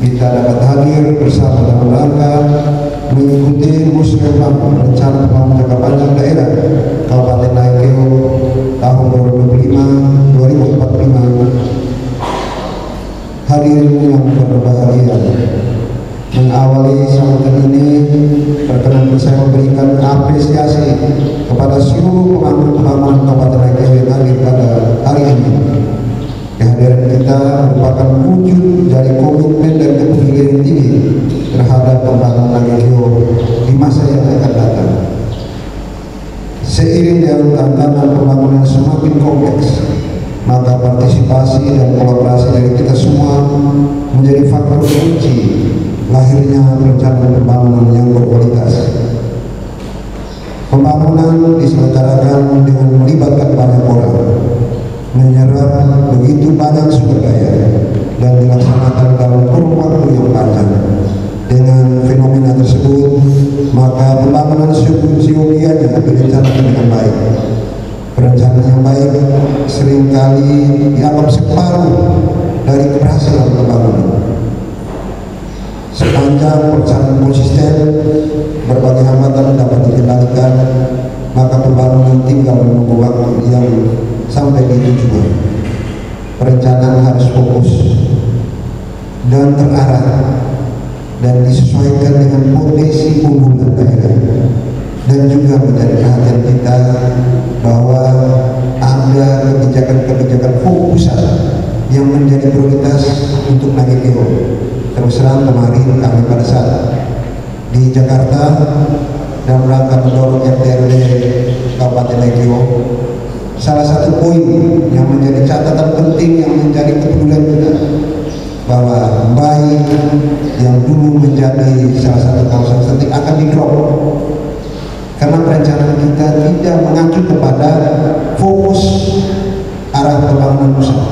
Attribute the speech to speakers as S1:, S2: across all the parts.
S1: kita dapat hadir bersama dalam rangka mengikuti musyawarah rencana pembangunan jangka panjang daerah Kabupaten Naikeo tahun 2045. Hadirin yang berbahagia, mengawali sambutan ini berkenan saya memberikan apresiasi kepada seluruh pembangunan Kabupaten Naikeo yang hadir pada hari ini. Kehadiran kita merupakan wujud dari komitmen dan kepedulian tinggi terhadap pembangunan Naikeo di masa yang akan datang. Seiring dengan tantangan pembangunan semakin kompleks, maka partisipasi dan kolaborasi dari kita semua menjadi faktor kunci lahirnya rencana pembangunan yang berkualitas. Pembangunan diselenggarakan dengan melibatkan banyak orang, menyerap begitu banyak sumber daya, dan dilaksanakan dalam kurun waktu yang panjang. Dengan fenomena tersebut, maka pembangunan seyogianya direncanakan dengan baik. Perencanaan yang baik seringkali dianggap separuh dari keberhasilan pembangunan. Sepanjang perencanaan konsisten, berbagai hambatan dapat dikendalikan, maka pembangunan tinggal menunggu waktu yang sampai di tujuan. Perencanaan harus fokus dan terarah dan disesuaikan dengan potensi unggulan daerah, dan juga menjadi perhatian kita bahwa ada kebijakan-kebijakan fokusan yang menjadi prioritas untuk Naikeo. Terus terang kemarin kami pada saat di Jakarta dalam rangka mendorong RT/RW Kabupaten Naikeo, salah satu poin yang menjadi catatan penting yang menjadi kepedulian kita bahwa bayi yang dulu menjadi salah satu kawasan strategis akan di-drop karena perencanaan kita tidak mengacu kepada fokus arah pembangunan pusat.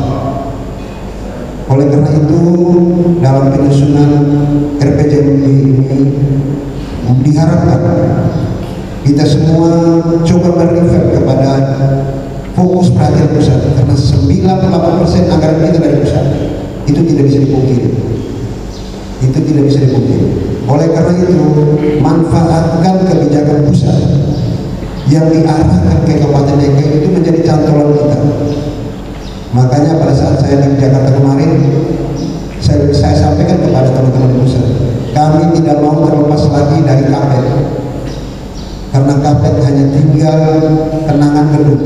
S1: Oleh karena itu, dalam penyusunan RPJMD ini diharapkan kita semua coba merefer kepada fokus perhatian pusat, karena 98% anggaran kita dari pusat. Itu tidak bisa dipungkiri. Itu tidak bisa dipungkiri. Oleh karena itu, manfaatkan kebijakan pusat yang diarahkan ke Kabupaten Naikeo itu menjadi cantolan kita. Makanya pada saat saya di Jakarta kemarin, saya sampaikan kepada teman-teman di pusat, kami tidak mau terlepas lagi dari KPET, karena KPET hanya tinggal kenangan gedung.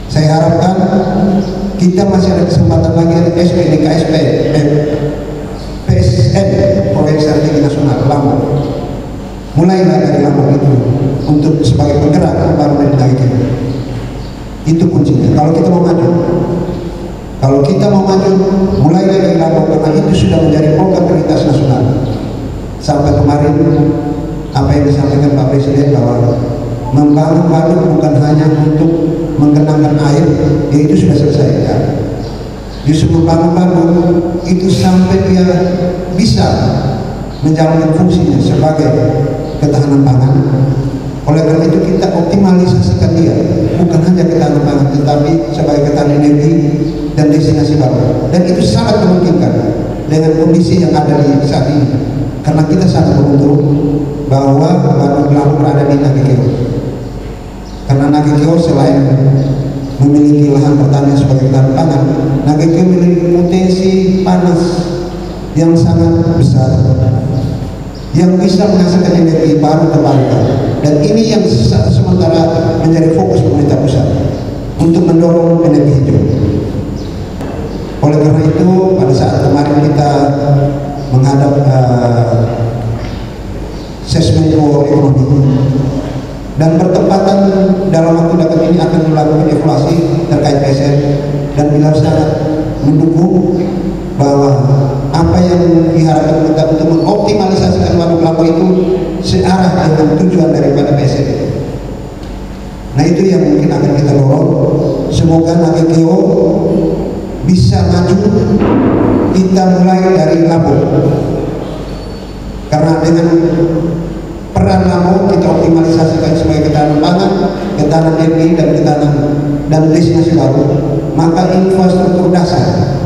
S1: Saya harapkan kita masih ada kesempatan lagi ada SPDKSP, PSN, Proyek Strategi Nasional Lampung. Mulailah dari Lampung itu untuk sebagai penggerak pembangunan Naikeo. Itu kuncinya. Kalau kita mau maju, mulailah dari Lampung, karena itu sudah menjadi program prioritas nasional. Sampai kemarin apa yang disampaikan Pak Presiden bahwa membangun waduk bukan hanya untuk menggenangkan air, ya itu sudah selesai ya. Justru membangun waduk itu sampai dia bisa menjalankan fungsinya sebagai ketahanan pangan. Oleh karena itu kita optimalisasikan dia, bukan hanya ketahanan pangan, tetapi sebagai ketahanan energi dan destinasi baru. Dan itu sangat memungkinkan dengan kondisi yang ada di saat ini, karena kita sangat beruntung bahwa waduk Lampung berada di Naikeo. Karena Naikeo selain memiliki lahan pertanian sebagai ketahanan pangan, Naikeo memiliki potensi panas yang sangat besar, yang bisa menghasilkan energi baru terbarukan. Dan ini yang sementara menjadi fokus pemerintah pusat untuk mendorong energi hijau. Oleh karena itu, pada saat kemarin kita menghadap Sesmenko Ekonomi, dan bertepatan dalam waktu dekat ini akan melakukan evaluasi terkait PSN, dan bila sangat mendukung bahwa apa yang diharapkan kita untuk mengoptimalisasikan waduk Lampung itu searah dengan tujuan daripada PSN. Nah itu yang mungkin akan kita dorong. Semoga Naikeo bisa maju. Kita mulai dari Lampung, karena dengan peran Lampung kita optimalisasikan sebagai ketahanan pangan, ketahanan energi, dan ketahanan dan destinasi baru, maka infrastruktur dasar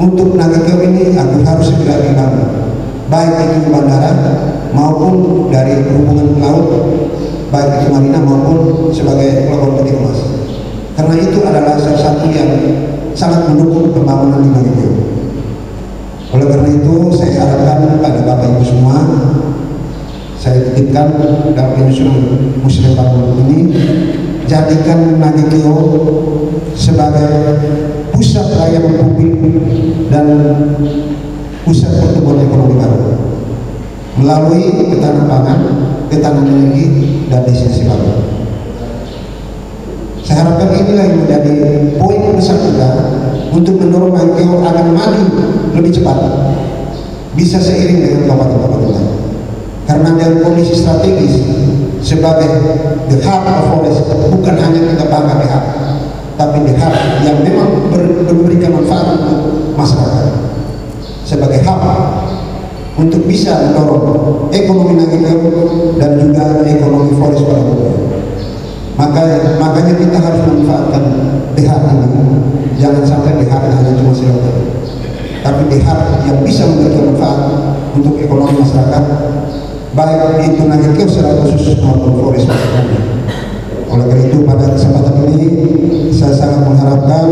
S1: untuk Nagekeo ini aku harus segera dibangun, baik itu bandara maupun dari perhubungan laut, baik itu marina maupun sebagai pelabuhan peti kemas. Karena itu adalah salah satu yang sangat mendukung pembangunan di Nagekeo. Oleh karena itu saya harapkan pada Bapak Ibu semua, saya titipkan dalam penyusunan Muslim Bangun ini, jadikan Nagekeo sebagai pusat layanan publik dan pusat pertumbuhan ekonomi baru melalui ketahanan pangan, ketahanan energi, dan destinasi baru. Saya harapkan inilah yang menjadi poin besar kita untuk mendorong Nagekeo akan maju lebih cepat, bisa seiring dengan kabupaten-kabupaten lain. Karena dalam kondisi strategis sebagai the heart of forest, bukan hanya kita bangga the heart, tapi the heart yang memang memberikan manfaat untuk masyarakat sebagai hub untuk bisa mendorong ekonomi Nagekeo dan juga ekonomi forest pada umumnya. Makanya kita harus memanfaatkan the heart ini. Jangan sampai the heart hanya cuma silakan, tapi the heart yang bisa memberikan manfaat untuk ekonomi masyarakat, baik itu Nagekeo secara khusus maupun forest pada umumnya. Oleh karena itu pada kesempatan ini saya sangat mengharapkan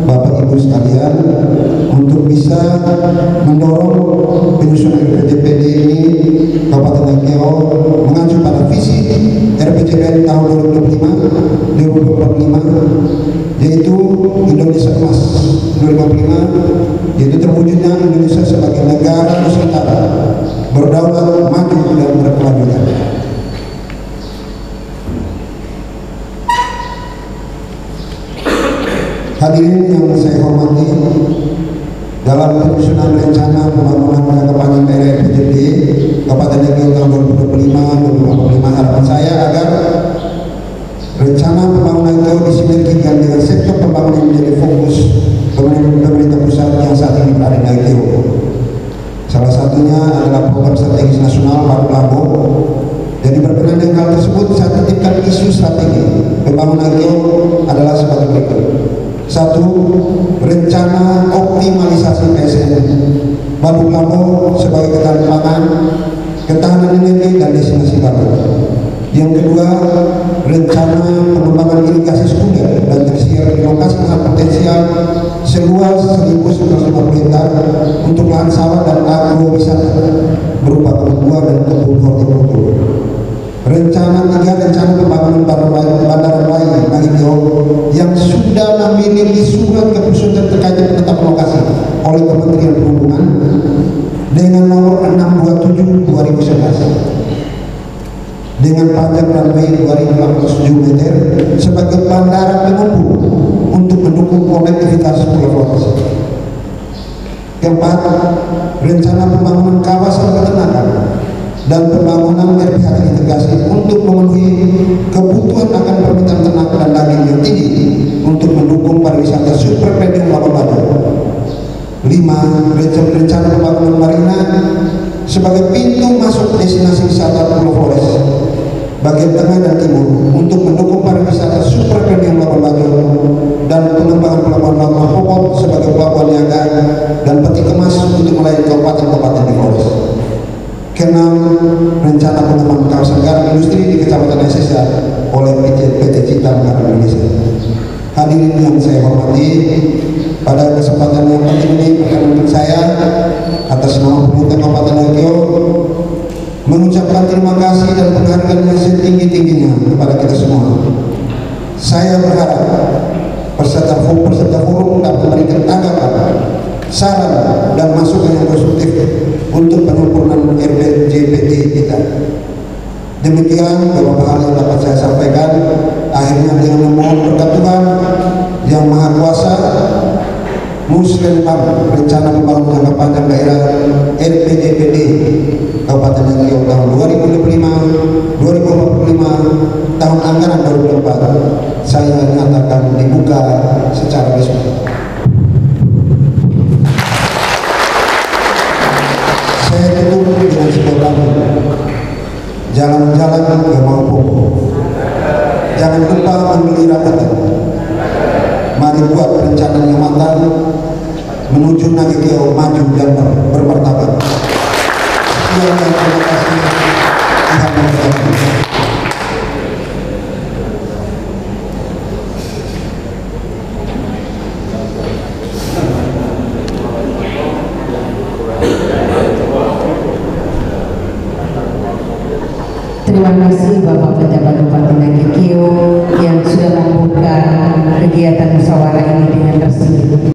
S1: Bapak Ibu sekalian untuk bisa mendorong penyusunan RPJMD ini Kabupaten Nagekeo mengacu pada visi RPJMD tahun 2025 yaitu Indonesia Emas 2025, yaitu terwujudnya Indonesia sebagai negara Nusantara berdaulat, maju dan berkelanjutan. Hadirin yang saya hormati, dalam penyusunan rencana pembangunan jangka panjang daerah RPJMD Kabupaten Nagekeo tahun 2025-2045, harapan saya agar rencana pembangunan itu disinergikan dengan sektor pembangunan yang menjadi fokus pemerintah pusat yang saat ini berada di Nagekeo. Salah satunya adalah program strategis nasional Baru Labo. Jadi berkenaan dengan hal tersebut, saya titipkan isu strategi pembangunan Nagekeo adalah sebagai berikut. Satu, rencana optimalisasi PSN Baru Labo sebagai ketahanan pangan, ketahanan energi, dan destinasi baru. Yang kedua, rencana pengembangan irigasi sekunder dan tersier di lokasi sangat potensial seluas 1.950 hektar untuk lahan sawah dan agrowisata berupa kebun buah dan kebun hortikultur. Rencana tiga, rencana pembangunan bandara Bayi Nagekeo yang sudah memiliki surat keputusan terkait penetapan lokasi oleh Kementerian Perhubungan dengan nomor 627/2011 dengan panjang runway 2.807 meter sebagai bandara penghubung untuk mendukung konektivitas Pulau Flores. Keempat, rencana pembangunan kawasan peternakan dan pembangunan RPH integrasi untuk memenuhi kebutuhan akan permintaan ternak dan daging yang tinggi untuk mendukung pariwisata super premium Labuan. 5, rencana pembangunan marina sebagai pintu masuk destinasi wisata Pulau Flores bagian tengah dan timur untuk mendukung pariwisata super premium Labuan dan pengembangan pelabuhan Labuan Pokok sebagai pelabuhan niaga dan peti kemas untuk melayani kabupaten-kabupaten di Flores. Keenam, rencana pengembangan kawasan garam industri di Kecamatan Esesa oleh PT Cita Garam Indonesia. Hadirin yang saya hormati, pada kesempatan yang penting ini perkenankan saya atas nama pemerintah Kabupaten Nagekeo mengucapkan terima kasih dan penghargaan yang setinggi-tingginya kepada kita semua. Saya berharap peserta forum dapat memberikan tanggapan, saran dan masukan yang konstruktif untuk penyempurnaan RPJMD kita. Demikian beberapa hal yang dapat saya sampaikan. Akhirnya dengan memohon berkat Tuhan Yang Maha Kuasa, Musrenbang rencana pembangunan jangka panjang daerah RPJMD Kabupaten Nagekeo tahun 2025-2045 tahun anggaran 2024 saya nyatakan dibuka secara resmi. Saya tutup dengan sebuah lagu, jalan-jalan ke Maupoko. Jangan lupa membeli rakyat. Mari buat rencana yang matang menuju maju dan bermartabat. Sekian dan terima kasih. Tuhan memberkati.
S2: Terima kasih Bapak Pejabat Bupati Nagekeo yang sudah membuka kegiatan musyawarah ini dengan resmi.